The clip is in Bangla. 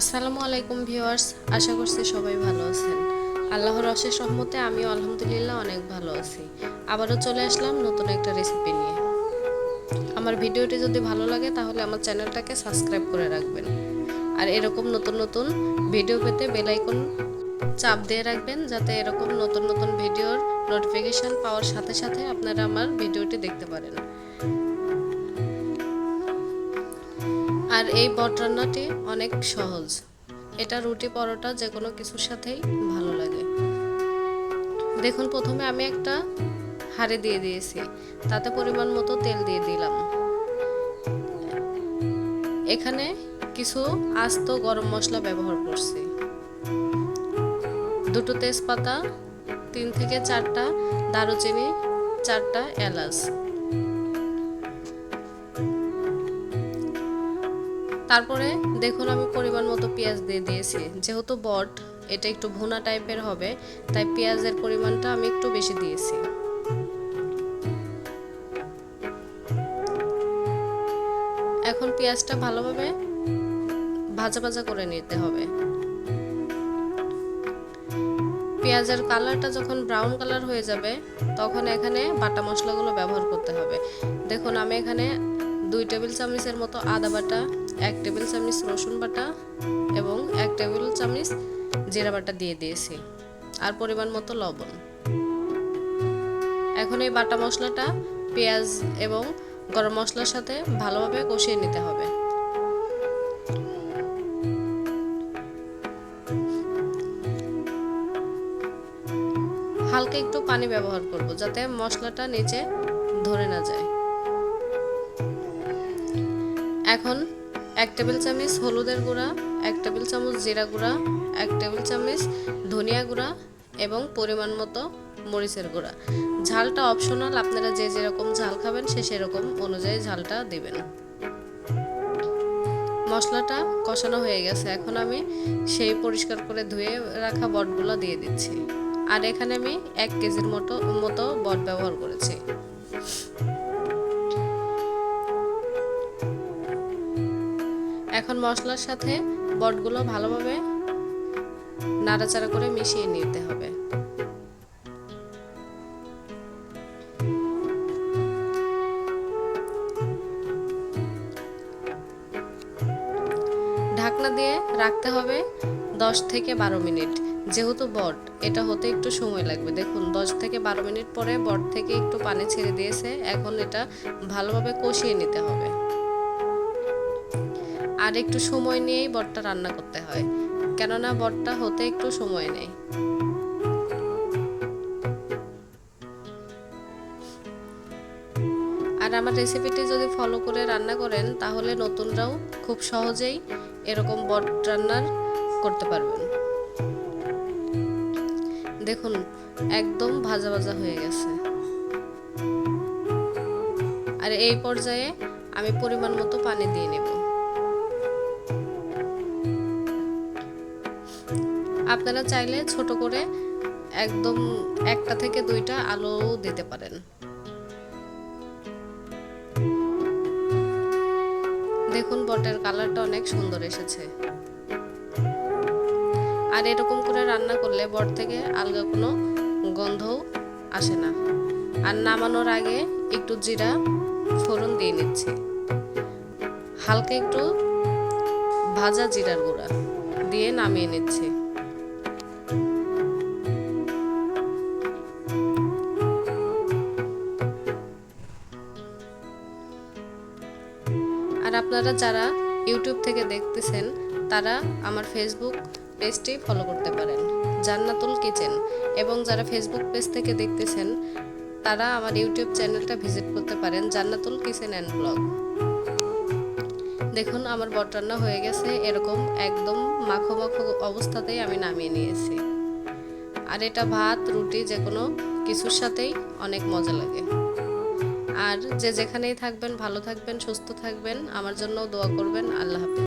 আসসালামু আলাইকুম ভিউয়ার্স, আশা করছি সবাই ভালো আছেন। আল্লাহর অশেষ রহমতে আমিও আলহামদুলিল্লাহ অনেক ভালো আছি। আবারও চলে আসলাম নতুন একটা রেসিপি নিয়ে। আমার ভিডিওটি যদি ভালো লাগে তাহলে আমার চ্যানেলটাকে সাবস্ক্রাইব করে রাখবেন। আর এরকম নতুন নতুন ভিডিও পেতে বেল আইকন চাপ দিয়ে রাখবেন, যাতে এরকম নতুন নতুন ভিডিওর নোটিফিকেশন পাওয়ার সাথে সাথে আপনারা আমার ভিডিওটি দেখতে পারেন। আর এই বট রান্নাটি অনেক সহজ। এটা রুটি পরোটা যে কোনো কিছুর সাথেই ভালো লাগে। দেখুন, প্রথমে আমি একটা হাঁড়ি দিয়ে দিয়েছি, তাতে পরিমাণ মতো তেল দিয়ে দিলাম। এখানে কিছু আস্ত গরম মশলা ব্যবহার করছি, দুটো তেজপাতা, 3 থেকে 4টা দারুচিনি, 4টা এলাচ। তারপরে দেখুন, আমি পরিমাণ মতো পেঁয়াজ দিয়ে দিয়েছি। যেহেতু বট এটা একটু ভুনা টাইপের হবে, তাই পেঁয়াজের পরিমাণটা আমি একটু বেশি দিয়েছি। এখন পেঁয়াজটা ভালোভাবে ভাজা ভাজা করে নিতে হবে। পেঁয়াজের কালারটা যখন ব্রাউন কালার হয়ে যাবে, তখন এখানে বাটা মশলাগুলো ব্যবহার করতে হবে। দেখুন, আমি এখানে 2 টেবিল চামচের মতো আদা বাটা, 1 টেবিল চামচ রসুন বাটা এবং 1 টেবিল চামচ জিরা বাটা দিয়ে দিয়েছি, আর পরিমাণ মতো লবণ। এখন এই বাটা মশলাটা পেঁয়াজ এবং গরম মশলার সাথে ভালোভাবে কষিয়ে নিতে হবে। হালকা একটু পানি ব্যবহার করব, যাতে মশলাটা নিচে ধরে না যায়। এখন 1 টেবিল চামচ হলুদের গুঁড়া, 1 টেবিল চামচ জিরা গুঁড়া, 1 টেবিল চামচ ধনিয়া গুঁড়া এবং পরিমাণ মতো মরিচের গুঁড়া। ঝালটা অপশনাল, আপনারা যে যেরকম ঝাল খাবেন সেরকম অনুযায়ী ঝালটা দিবেন। মশলাটা কষানো হয়ে গেছে, এখন আমি সেই পরিষ্কার করে ধুয়ে রাখা বটগুলো দিয়ে দিচ্ছি। আর এখানে আমি 1 কেজির মতো বট ব্যবহার করেছি। এখন মশলার সাথে বটগুলো ভালোভাবে নাড়াচাড়া করে মিশিয়ে নিতে হবে। ঢাকনা দিয়ে রাখতে হবে 10 থেকে 12 মিনিট। যেহেতু বট, এটা হতে একটু সময় লাগবে। দেখুন, 10 থেকে 12 মিনিট পরে বট থেকে একটু পানি ছেড়ে দিয়েছে। এখন এটা ভালোভাবে কষিয়ে নিতে হবে। আর একটু সময় নিয়েই বটটা রান্না করতে হয়, কেননা বটটা হতে একটু সময় নেয়। আর আমার রেসিপিটি যদি ফলো করে রান্না করেন, তাহলে নতুনরাও খুব সহজেই এরকম বট রান্নার করতে পারবেন। দেখুন, একদম ভাজা ভাজা হয়ে গেছে। আর এই পর্যায়ে আমি পরিমাণ মতো পানি দিয়ে নেব। আপনারা চাইলে ছোট করে একদম 1টা থেকে 2টা আলু দিতে পারেন। দেখুন, বটের কালারটা অনেক সুন্দর এসেছে। আর এরকম করে রান্না করলে বট থেকে আলগা কোনো গন্ধও আসে না। আর নামানোর আগে একটু জিরা ফোড়ন দিয়ে নিচ্ছি, হালকা একটু ভাজা জিরার গুঁড়া দিয়ে নামিয়ে নিচ্ছি। আর আপনারা যারা ইউটিউব থেকে দেখতেছেন, তারা আমার ফেসবুক পেজটি ফলো করতে পারেন, জান্নাতুল কিচেন। এবং যারা ফেসবুক পেজ থেকে দেখতেছেন, তারা আমার ইউটিউব চ্যানেলটা ভিজিট করতে পারেন, জান্নাতুল কিচেন অ্যান্ড ব্লগ। দেখুন, আমার বট রান্না হয়ে গেছে। এরকম একদম মাখো মাখো অবস্থাতেই আমি নামিয়ে নিয়েছি। আর এটা ভাত, রুটি যে কোনো কিছুর সাথেই অনেক মজা লাগে। আর যে যেখানেই থাকবেন, ভালো থাকবেন, সুস্থ থাকবেন, আমার জন্য দোয়া করবেন। আল্লাহ হাফেজ।